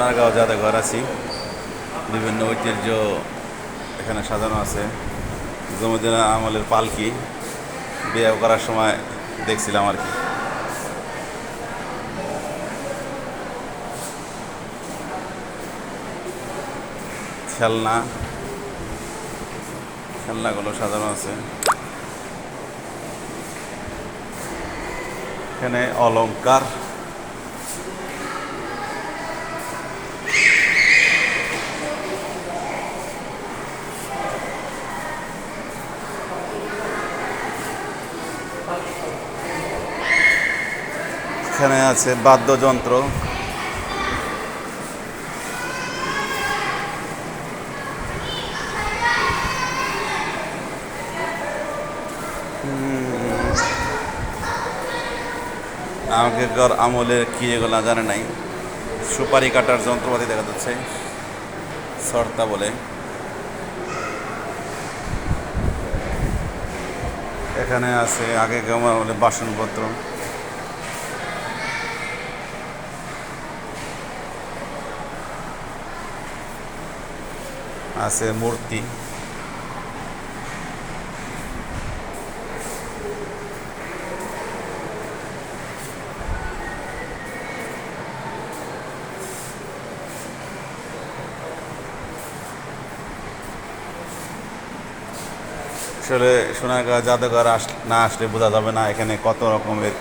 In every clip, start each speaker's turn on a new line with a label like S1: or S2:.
S1: সোনারগাঁও জাদুঘর আছি। বিভিন্ন ঐতিহ্য এখানে সাজানো আছে। জমিদার আমলের পালকি বিয়ে করার সময় দেখছিলাম আর কি। খেলনাগুলো সাজানো আছে। এখানে অলংকার, এখানে আছে বাদ্যযন্ত্র, আগেকার আমলের কি এগুলো জানে নাই। সুপারি কাটার যন্ত্রপাতি দেখা যাচ্ছে, সর্তা বলে। এখানে আছে আগেকার আমলের বাসনপত্র, আছে মূর্তি। আসলে সোনারগাঁও জাদুঘর না আসলে বোঝা যাবে না এখানে কত রকমের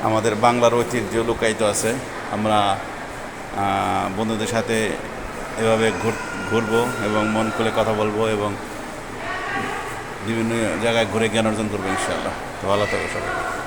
S1: আমাদের বাংলার ঐতিহ্য লুকায়িত আছে। আমরা বন্ধুদের সাথে এভাবে ঘুরবো এবং মন খুলে কথা বলবো এবং বিভিন্ন জায়গায় ঘুরে জ্ঞান অর্জন করবো ইনশাআল্লাহ। তো ভালো থাকো সবাই।